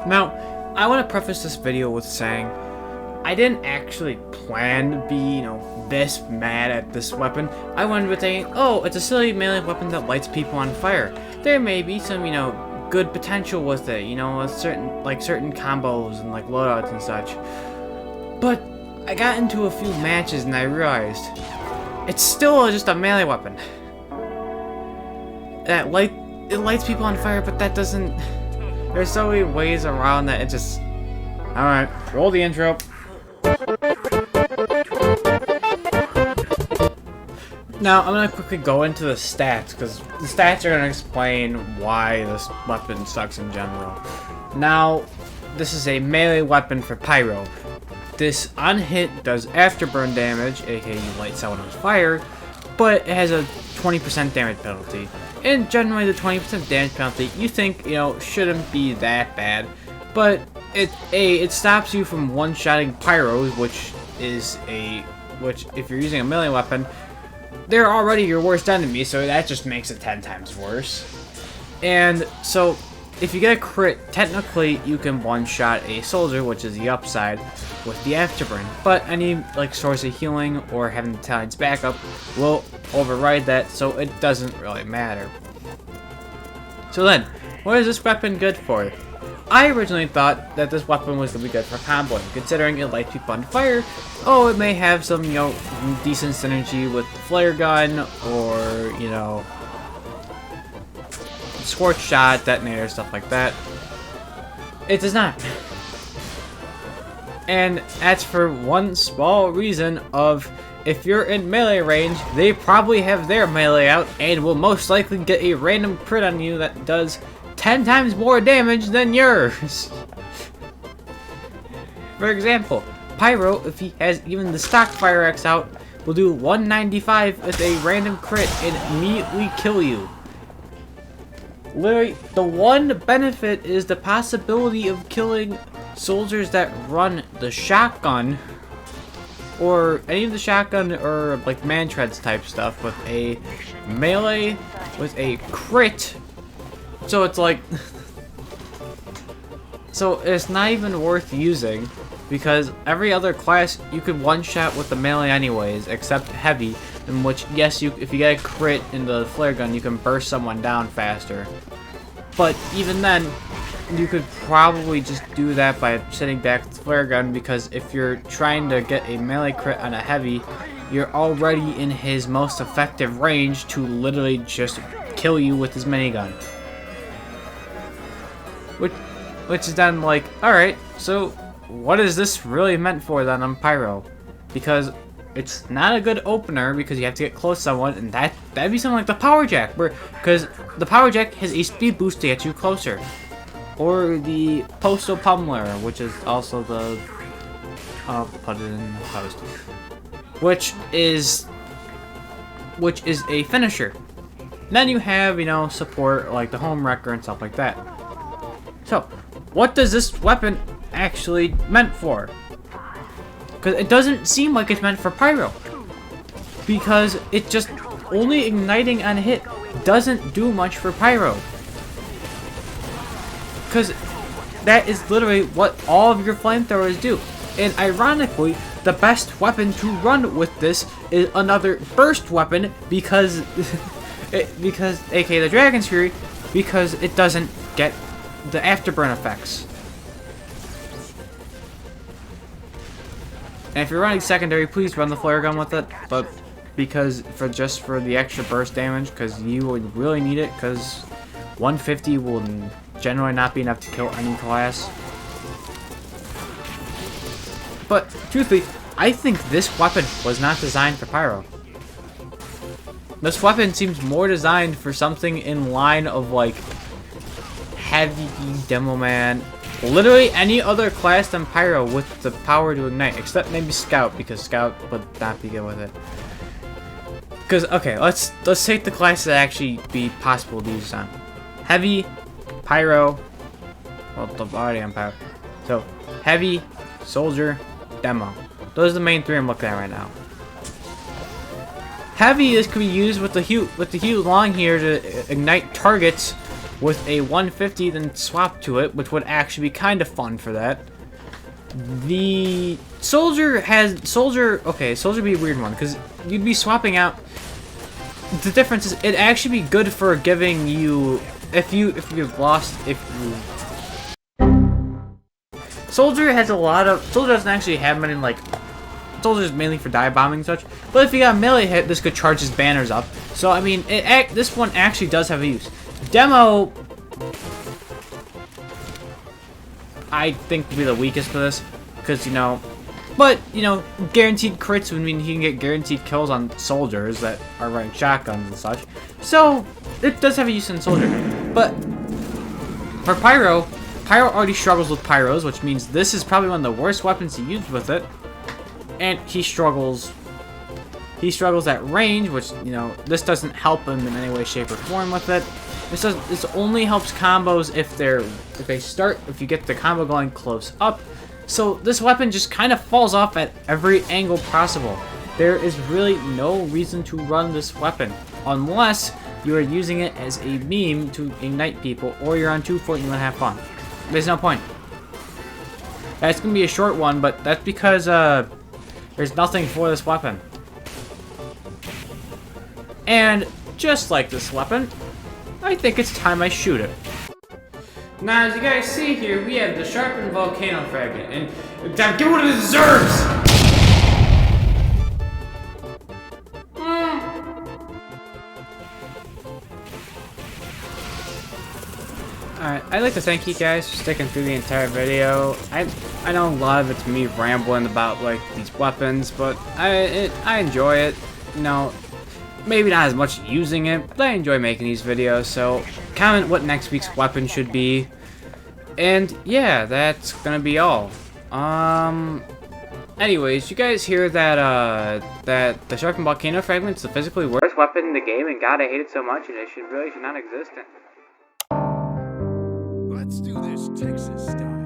Now, I want to preface this video with saying I didn't actually plan to be, this mad at this weapon. I wanted to think, oh, it's a silly melee weapon that lights people on fire. There may be some, good potential with it, with certain combos and like loadouts and such. But I got into a few matches and I realized it's still just a melee weapon. It lights people on fire, but that doesn't. There's so many ways around that. It just. All right, roll the intro. Now, I'm going to quickly go into the stats, because the stats are going to explain why this weapon sucks in general. Now, this is a melee weapon for Pyro. This on hit does afterburn damage, aka you light someone on fire, but it has a 20% damage penalty. And generally the 20% damage penalty you think, shouldn't be that bad. But it stops you from one-shotting Pyros, which if you're using a melee weapon, they're already your worst enemy, so that just makes it 10 times worse. And so, if you get a crit, technically you can one-shot a soldier, which is the upside, with the afterburn. But any source of healing or having the tide's backup will override that, so it doesn't really matter. So then, what is this weapon good for? I originally thought that this weapon was going to be good for comboing, considering it lights people on fire. Oh, it may have some, decent synergy with the flare gun, or, scorch shot, detonator, stuff like that. It does not. And that's for one small reason of, if you're in melee range, they probably have their melee out, and will most likely get a random crit on you that does 10 times more damage than yours. For example, Pyro, if he has even the stock Fire X out, will do 195 with a random crit and immediately kill you. Literally, the one benefit is the possibility of killing soldiers that run the shotgun, or any of the shotgun or man treads type stuff with a melee with a crit. So it's so it's not even worth using, because every other class you could one-shot with the melee anyways, except heavy, in which, yes, if you get a crit in the flare gun, you can burst someone down faster. But even then, you could probably just do that by sitting back with the flare gun, because if you're trying to get a melee crit on a heavy, you're already in his most effective range to literally just kill you with his minigun. Which is then alright, so what is this really meant for then on Pyro? Because it's not a good opener, because you have to get close to someone, and that'd be something like the Power Jack, because the Power Jack has a speed boost to get you closer. Or the Postal Pummeler, which is also the I'll put it in the post. Which is a finisher. Then you have, support like the Home Wrecker and stuff like that. So, what does this weapon actually meant for? Because it doesn't seem like it's meant for Pyro. Because it just only igniting on hit doesn't do much for Pyro. Because that is literally what all of your flamethrowers do. And ironically, the best weapon to run with this is another burst weapon, because aka the Dragon's Fury, because it doesn't get the afterburn effects. And if you're running secondary, please run the flare gun with it, but just for the extra burst damage, because you would really need it, because 150 will generally not be enough to kill any class. But truthfully, I think this weapon was not designed for Pyro. This weapon seems more designed for something in line of heavy demo man, literally any other class than Pyro with the power to ignite, except maybe Scout, because Scout would not be good with it. Because okay, let's take the classes that actually be possible to use on. Heavy, Pyro, well, I'm already on Pyro. So Heavy, Soldier, Demo. Those are the main three I'm looking at right now. Heavy, this could be used with the Hugh Long here to ignite targets with a 150, then swap to it, which would actually be kind of fun for that. The soldier okay, soldier would be a weird one, because you'd be swapping out. The difference is, it'd actually be good for giving you, if you've lost, Soldier doesn't actually have many, like, Soldier is mainly for dive bombing and such, but if you got a melee hit, this could charge his banners up. So, I mean, this one actually does have a use. Demo, I think, would be the weakest for this, because, you know, but, you know, guaranteed crits would mean he can get guaranteed kills on soldiers that are running shotguns and such. So, it does have a use in soldier. But, for Pyro already struggles with Pyros, which means this is probably one of the worst weapons to use with it. And he struggles at range, which, you know, this doesn't help him in any way, shape, or form with it. This only helps combos if you get the combo going close up. So this weapon just kind of falls off at every angle possible. There is really no reason to run this weapon unless you are using it as a meme to ignite people, or you're on 2-4 and you want to have fun. There's no point. That's gonna be a short one, but that's because there's nothing for this weapon. And just like this weapon, I think it's time I shoot it. Now, as you guys see here, we have the sharpened volcano fragment, and time, give it what it deserves! Alright, I'd like to thank you guys for sticking through the entire video. I know a lot of it's me rambling about, like, these weapons, but I enjoy it. You know, maybe not as much using it, but I enjoy making these videos, so comment what next week's weapon should be. And yeah, that's gonna be all. Anyways, you guys hear that that the sharpened volcano fragment's the physically worst weapon in the game, and God, I hate it so much, and it really should not exist. Let's do this Texas style.